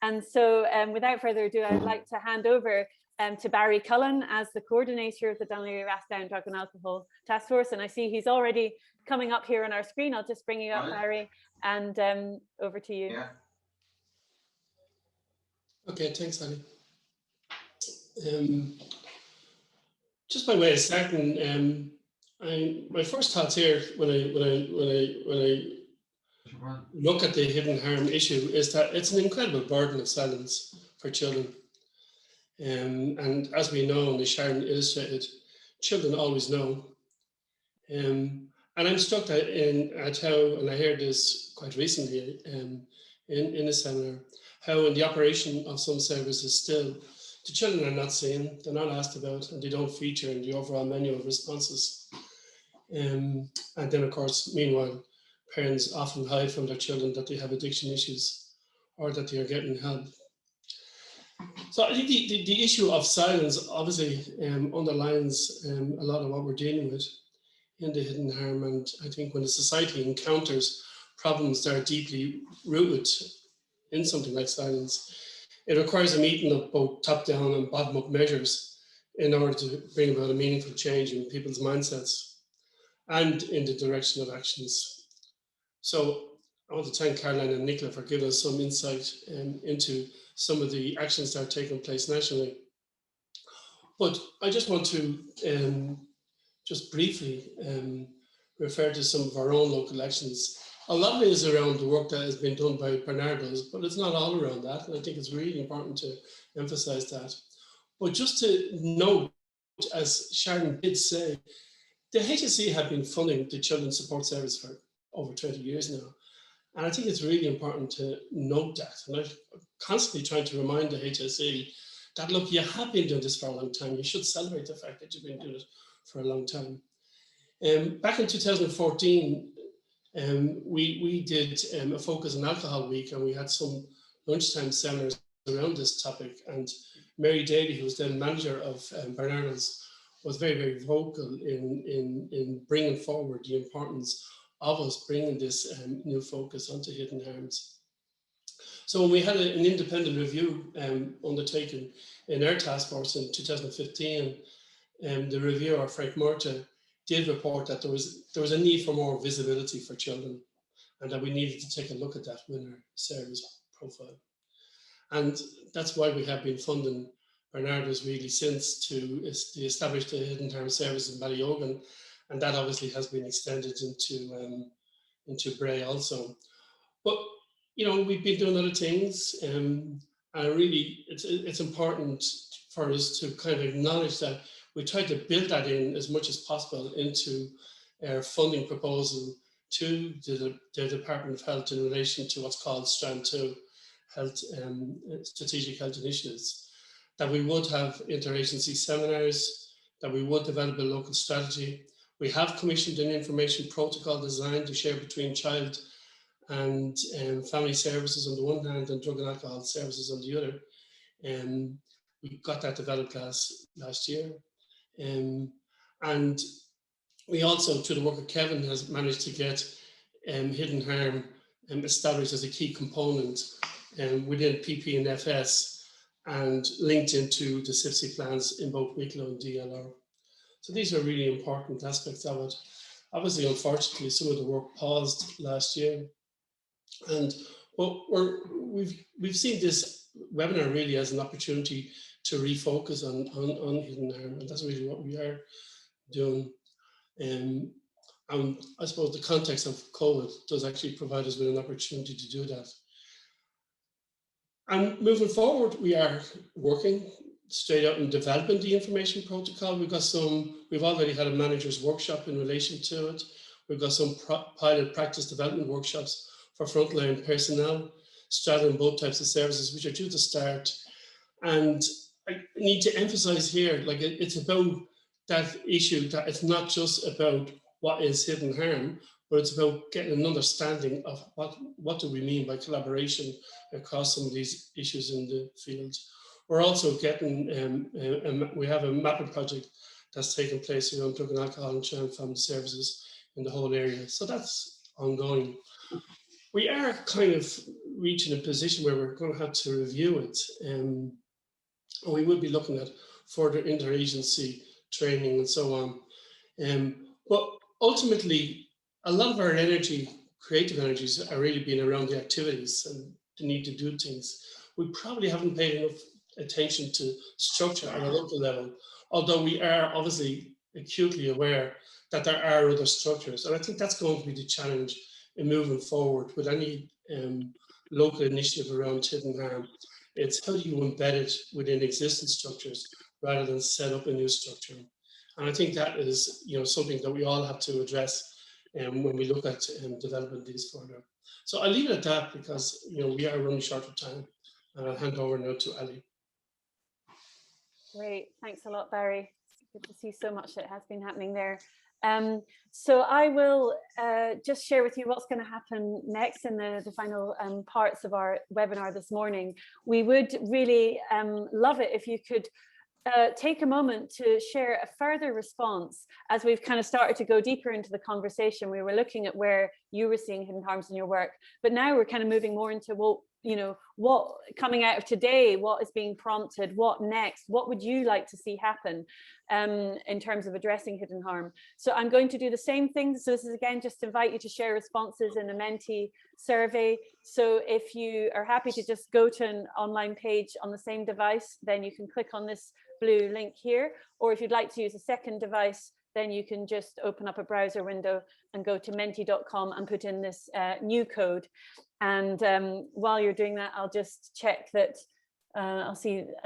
And so without further ado, I'd like to hand over to Barry Cullen as the coordinator of the Dún Laoghaire Drug and Alcohol Task Force. And I see he's already coming up here on our screen. I'll just bring you up, Barry, and over to you. Yeah. Okay, thanks, Annie. Just by way of starting, my first thoughts here when I look at the hidden harm issue is that it's an incredible burden of silence for children. And as we know, and as Sharon illustrated, children always know. And I'm struck at how, and I heard this quite recently in a seminar, how in the operation of some services still, the children are not seen, they're not asked about, and they don't feature in the overall menu of responses. And then, of course, meanwhile, parents often hide from their children that they have addiction issues or that they are getting help. So I think the issue of silence obviously underlines a lot of what we're dealing with in the hidden harm. And I think when a society encounters problems that are deeply rooted in something like silence, it requires a meeting of both top-down and bottom-up measures in order to bring about a meaningful change in people's mindsets and in the direction of actions. So I want to thank Caroline and Nicola for giving us some insight into some of the actions that are taking place nationally. But I just want to just briefly refer to some of our own local actions. A lot of it is around the work that has been done by Barnardo's, but it's not all around that. And I think it's really important to emphasize that. But just to note, as Sharon did say, the HSE have been funding the Children's Support Service for over 20 years now. And I think it's really important to note that. And I'm constantly trying to remind the HSE that, look, you have been doing this for a long time. You should celebrate the fact that you've been doing it for a long time. Back in 2014, we did a focus on alcohol week, and we had some lunchtime seminars around this topic. And Mary Daly, who was then manager of Barnardo's, was very, very vocal in bringing forward the importance of us bringing this new focus onto hidden harms. So when we had an independent review undertaken in our task force in 2015, the reviewer, Frank Murta, did report that there was a need for more visibility for children and that we needed to take a look at that within our service profile. And that's why we have been funding Barnardo's really since to establish the hidden harm service in Ballyogan, and that obviously has been extended into Bray also. But you know, we've been doing other things, and really it's important for us to kind of acknowledge that we try to build that in as much as possible into our funding proposal to the Department of Health in relation to what's called Strand 2 health, strategic health initiatives, that we would have interagency seminars, that we would develop a local strategy. We have commissioned an information protocol designed to share between child and family services on the one hand and drug and alcohol services on the other. We got that developed last year. And we also, through the work of Kevin, has managed to get hidden harm established as a key component within PP and FS and linked into the CIPSI plans in both Wicklow and DLR. So these are really important aspects of it. Obviously, unfortunately, some of the work paused last year. And we've seen this webinar really as an opportunity to refocus on hidden harm, and that's really what we are doing. And I suppose the context of COVID does actually provide us with an opportunity to do that. And moving forward, we are working straight out in developing the information protocol. We've already had a manager's workshop in relation to it. We've got some pilot practice development workshops for frontline personnel, straddling both types of services, which are due to start. And I need to emphasize here, like it's about that issue, that it's not just about what is hidden harm, but it's about getting an understanding of what do we mean by collaboration across some of these issues in the field. We're also getting, we have a mapping project that's taking place around drug and alcohol and child family services in the whole area. So that's ongoing. We are kind of reaching a position where we're going to have to review it. And we will be looking at further interagency training and so on. But ultimately, a lot of our energy, creative energies, are really being around the activities and the need to do things. We probably haven't paid enough attention to structure at a local level, although we are obviously acutely aware that there are other structures. And I think that's going to be the challenge in moving forward with any local initiative around hidden harm. It's how do you embed it within existing structures rather than set up a new structure. And I think that is, something that we all have to address when we look at developing these further. So I'll leave it at that because we are running short of time. And I'll hand over now to Ali. Great, thanks a lot, Barry. Good to see so much that has been happening there. So I will just share with you what's going to happen next in the final parts of our webinar this morning. We would really love it if you could take a moment to share a further response as we've kind of started to go deeper into the conversation. We were looking at where you were seeing hidden harms in your work, but now we're kind of moving more into, well, what coming out of today, what is being prompted, what next, what would you like to see happen in terms of addressing hidden harm. So I'm going to do the same thing. So this is again just to invite you to share responses in the Menti survey. So if you are happy to just go to an online page on the same device, then you can click on this blue link here, or if you'd like to use a second device, then you can just open up a browser window and go to menti.com and put in this new code. And while you're doing that, I'll just check that I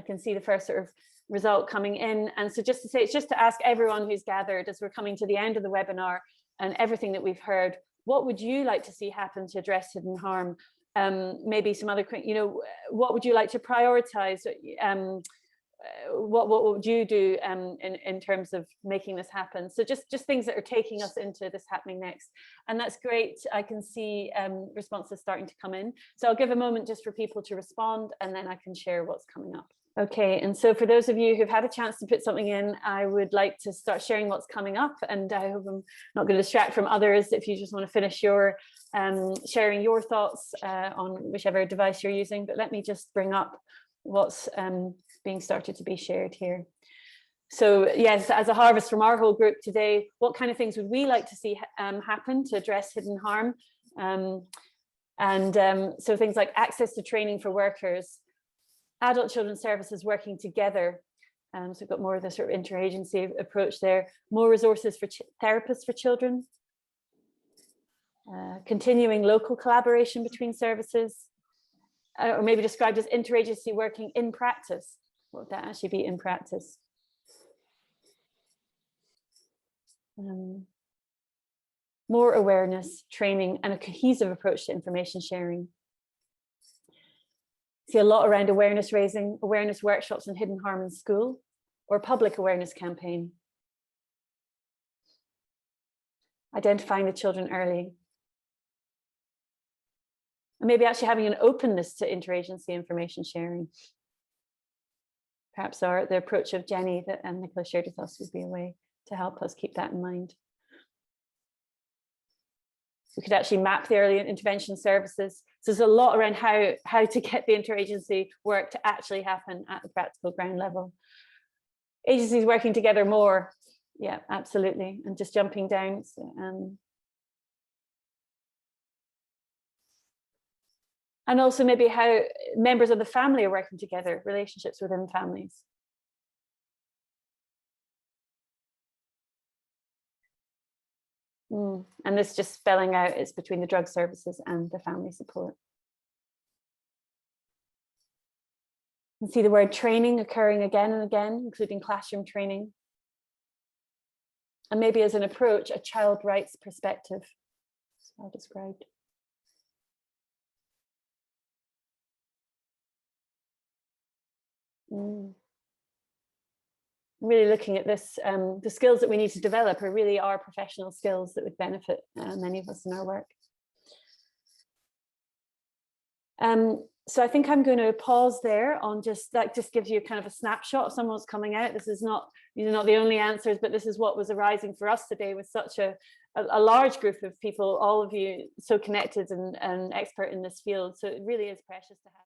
can see the first sort of result coming in. And so just to say, it's just to ask everyone who's gathered as we're coming to the end of the webinar and everything that we've heard, what would you like to see happen to address hidden harm? Maybe some other, what would you like to prioritize? What would you do in terms of making this happen? So just things that are taking us into this happening next. And that's great. I can see responses starting to come in. So I'll give a moment just for people to respond, and then I can share what's coming up. Okay, and so for those of you who've had a chance to put something in, I would like to start sharing what's coming up, and I hope I'm not going to distract from others if you just want to finish your sharing your thoughts on whichever device you're using. But let me just bring up what's being started to be shared here. So yes, as a harvest from our whole group today, what kind of things would we like to see happen to address hidden harm? So things like access to training for workers, adult children's services working together. So we've got more of the sort of interagency approach there, more resources for therapists for children, continuing local collaboration between services, or maybe described as interagency working in practice. What would that actually be in practice? More awareness, training, and a cohesive approach to information sharing. See a lot around awareness raising, awareness workshops on hidden harm in school, or public awareness campaign. Identifying the children early. And maybe actually having an openness to interagency information sharing. Perhaps the approach of Jenny that Nicola shared with us would be a way to help us keep that in mind. We could actually map the early intervention services. So there's a lot around how to get the interagency work to actually happen at the practical ground level. Agencies working together more. Yeah, absolutely. And just jumping down. And also maybe how members of the family are working together, relationships within families. And this just spelling out it's between the drug services and the family support. You can see the word training occurring again and again, including classroom training. And maybe as an approach, a child rights perspective, as well described. Really looking at this, the skills that we need to develop really are professional skills that would benefit many of us in our work. So I think I'm going to pause there on that just gives you kind of a snapshot of some of what's coming out. This is not these are not the only answers, but this is what was arising for us today with such a large group of people, all of you so connected and expert in this field. So it really is precious to have.